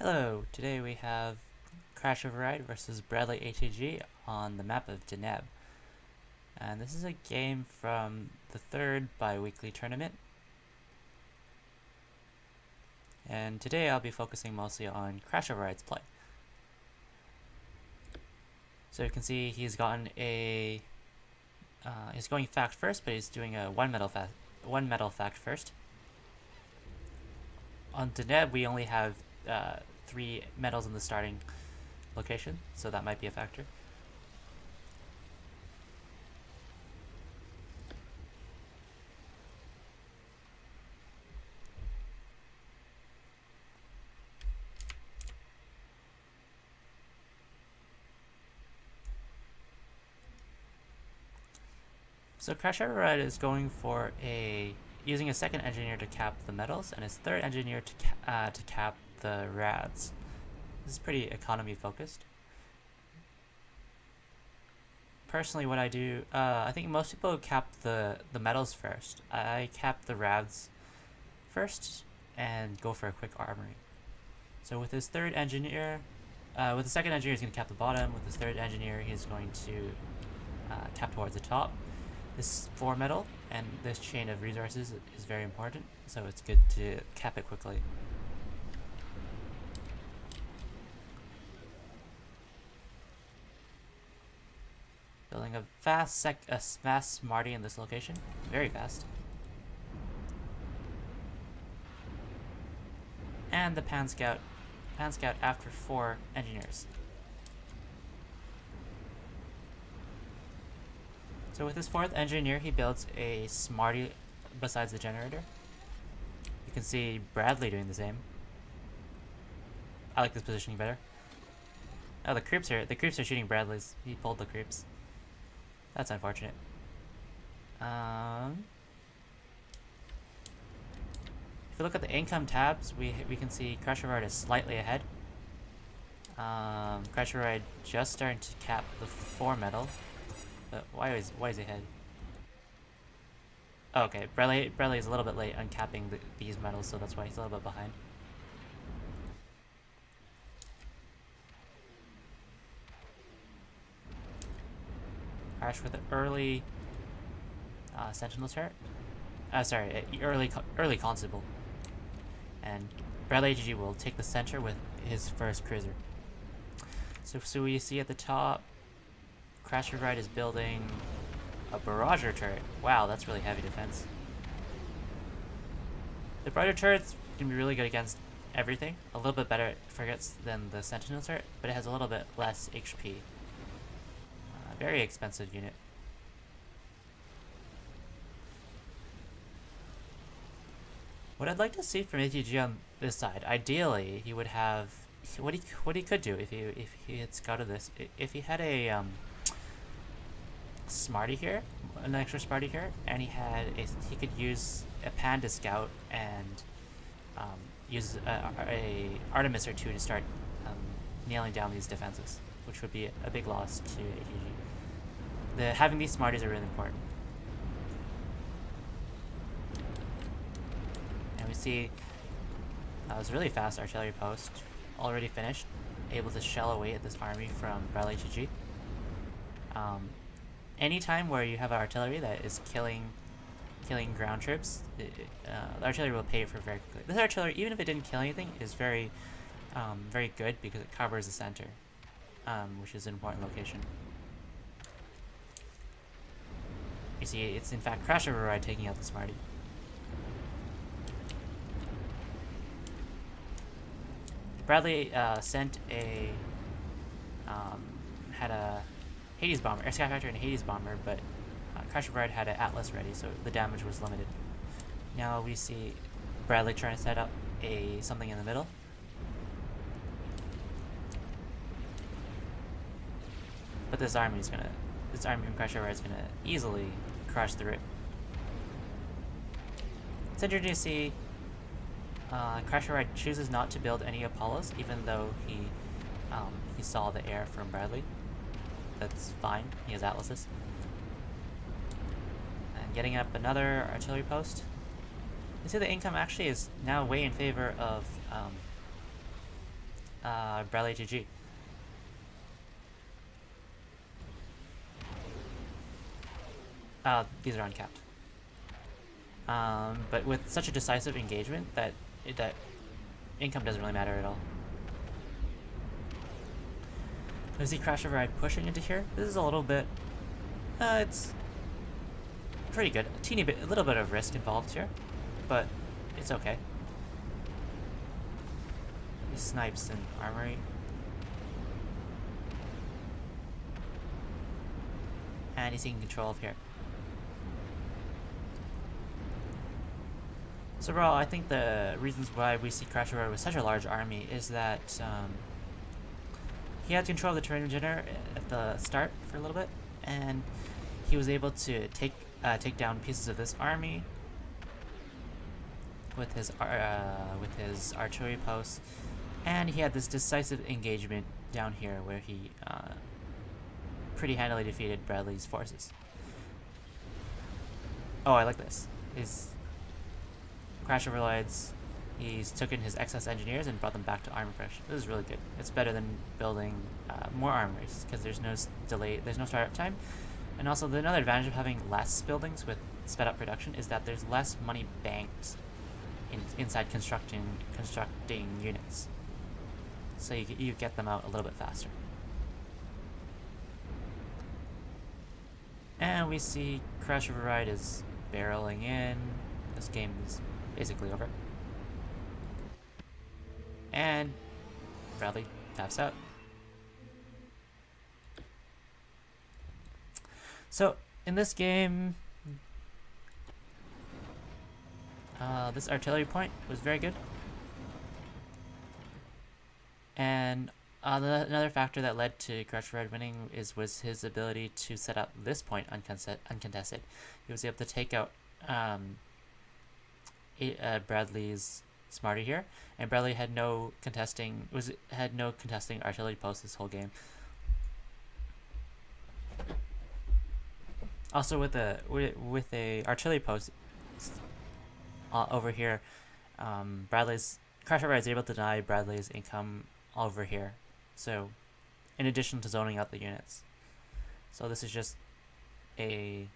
Hello, today we have CrashOverride versus BradleyATG on the map of Deneb. And this is a game from the third bi-weekly tournament. And today I'll be focusing mostly on CrashOverride's play. So you can see he's gotten a... he's going fact first, but he's doing a one metal fact first. On Deneb we only have 3 metals in the starting location, so that might be a factor. So CrashOverride is going for using a second engineer to cap the metals and his third engineer to cap the rads. This is pretty economy focused. Personally, what I do, I think most people cap the metals first. I cap the rads first and go for a quick armory. So with his third engineer, with the second engineer he's going to cap the bottom. With his third engineer he's going to cap towards the top. This 4 metal and this chain of resources is very important, so it's good to cap it quickly. Building a fast Smarty in this location, very fast. And the Pan Scout after 4 engineers. So with his 4th engineer, he builds a Smarty besides the generator. You can see Bradley doing the same. I like this positioning better. Oh, the creeps are shooting Bradley's. He pulled the creeps. That's unfortunate. If you look at the income tabs, we can see CrashOverride is slightly ahead. CrashOverride just starting to cap the 4 metal. But why is he ahead? Oh, okay, Bradley is a little bit late on capping these metals, so that's why he's a little bit behind. Crash with an early Sentinel turret. Early Constable. And BradleyATG will take the center with his first cruiser. So we see at the top, CrashOverride is building a barrager turret. Wow, that's really heavy defense. The barrager turret's can be really good against everything. A little bit better at frigates than the Sentinel turret, but it has a little bit less HP. Very expensive unit. What I'd like to see from ATG on this side, ideally, he would have what he could do if he had scouted this. If he had a Smarty here, an extra Smarty here, and he could use a Pan to scout and use a Artemis or 2 to start nailing down these defenses, which would be a big loss to ATG. Having these Smarties are really important. And we see it was a really fast artillery post, already finished, able to shell away at this army from BradleyATG. Anytime where you have artillery that is killing ground troops, the artillery will pay for very quickly. This artillery, even if it didn't kill anything, is very good because it covers the center, which is an important location. You see, it's in fact CrashOverride taking out the Smarty. Bradley sent had a Hades bomber, a Sky Factor and a Hades bomber, but CrashOverride had an Atlas ready, so the damage was limited. Now we see Bradley trying to set up something in the middle. But this army from CrashOverride is gonna easily crush through it. It's interesting to see CrashOverride chooses not to build any Apollos, even though he saw the air from Bradley. That's fine, he has Atlases. And getting up another artillery post. You see the income actually is now way in favor of BradleyATG. These are uncapped. But with such a decisive engagement that income doesn't really matter at all. I see CrashOverride pushing into here. This is a little bit. It's pretty good. A little bit of risk involved here, but it's okay. He snipes in armory. And he's taking control of here. So overall, I think the reasons why we see CrashOverride with such a large army is that he had control of the terrain generator at the start for a little bit, and he was able to take down pieces of this army with his artillery posts, and he had this decisive engagement down here where he pretty handily defeated Bradley's forces. Oh, I like this. His CrashOverrides, he's taken his excess engineers and brought them back to armor production. This is really good. It's better than building more armories because there's no startup time. And also, another advantage of having less buildings with sped up production is that there's less money banked inside constructing units. So you get them out a little bit faster. And we see CrashOverride is barreling in. This game is basically over. And Bradley taps out. So in this game, this artillery point was very good. And another factor that led to CrashOverride winning was his ability to set up this point uncontested. He was able to take out Bradley's Smarty here, and Bradley had no contesting artillery posts this whole game. Also, with a artillery post over here, CrashOverride is able to deny Bradley's income over here. So, in addition to zoning out the units, so this is just this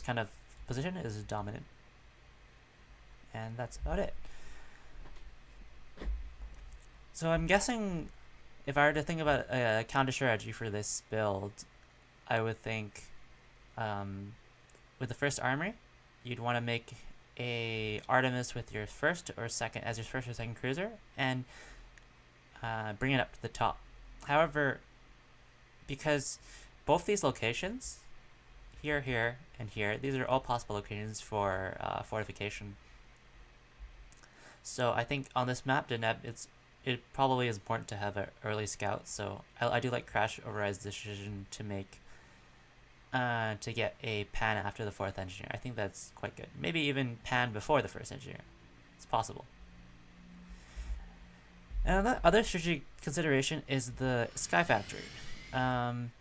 kind of position is dominant. And that's about it. So I'm guessing if I were to think about a counter strategy for this build, I would think with the first armory, you'd want to make a Artemis with your first or second cruiser and bring it up to the top. However, because both these locations, here, and here, these are all possible locations for fortification. So I think on this map, Deneb, it probably is important to have an early scout. So I do like CrashOverride's decision to make to get a pan after the 4th engineer. I think that's quite good. Maybe even pan before the 1st engineer. It's possible. And the other strategic consideration is the Sky Factory. I'm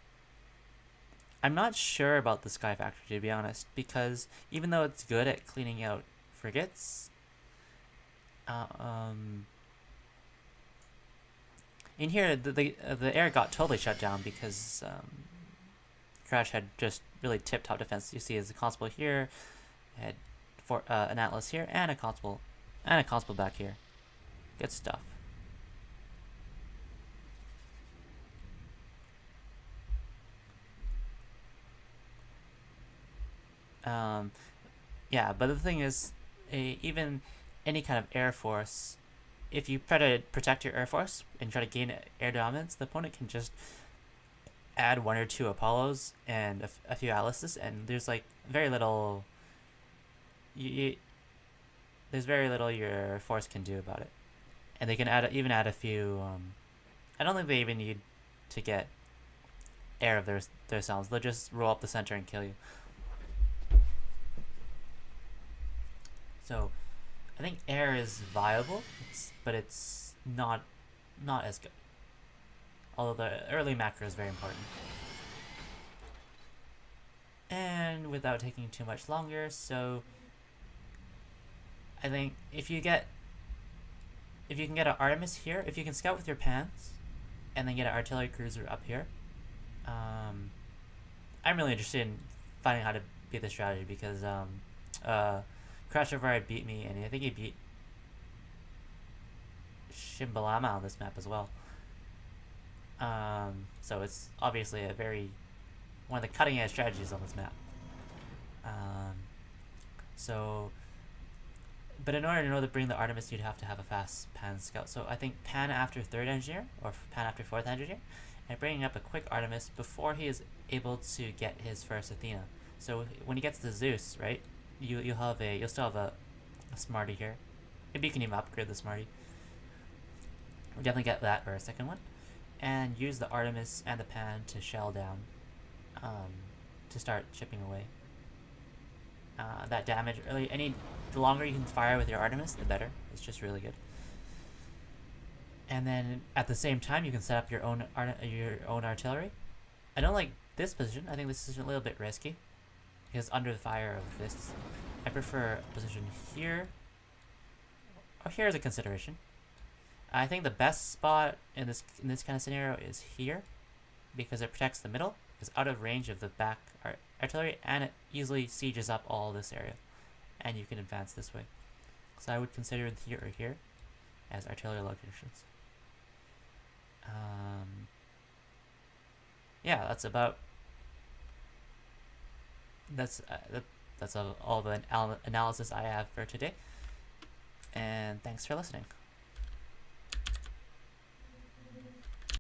not sure about the Sky Factory, to be honest, because even though it's good at cleaning out frigates, in here the air got totally shut down because Crash had just really tip-top defense. You see, as a constable here, had an Atlas here, and a constable back here. Good stuff. Yeah, but the thing is, even any kind of air force, if you try to protect your air force and try to gain air dominance, the opponent can just add 1 or 2 Apollos and a few Atlases, and there's like very little. There's very little your force can do about it, and they can even add a few. I don't think they even need to get air of themselves. They'll just roll up the center and kill you. So, I think air is viable, but it's not as good. Although the early macro is very important. And without taking too much longer, so I think if you get if you can get an Artemis here, if you can scout with your pans, and then get an artillery cruiser up here, I'm really interested in finding how to beat this strategy because CrashOverride beat me, and I think he beat Shimbalama on this map as well. So it's obviously one of the cutting edge strategies on this map. But in order to know to bring the Artemis, you'd have to have a fast pan scout. So I think pan after 3rd engineer, or pan after 4th engineer, and bringing up a quick Artemis before he is able to get his first Athena. So when he gets the Zeus, right, you'll still have a Smarty here. Maybe you can even upgrade the Smarty. We'll definitely get that for a second one. And use the Artemis and the pan to shell down, to start chipping away. That damage early. The longer you can fire with your Artemis, the better. It's just really good. And then at the same time, you can set up your own artillery. I don't like this position. I think this is a little bit risky because under the fire of this, I prefer a position here. Or here is a consideration. I think the best spot in this kind of scenario is here because it protects the middle. It's out of range of the back artillery, and it easily sieges up all this area, and you can advance this way. So I would consider here or here as artillery locations. Yeah, that's all the analysis I have for today, and thanks for listening.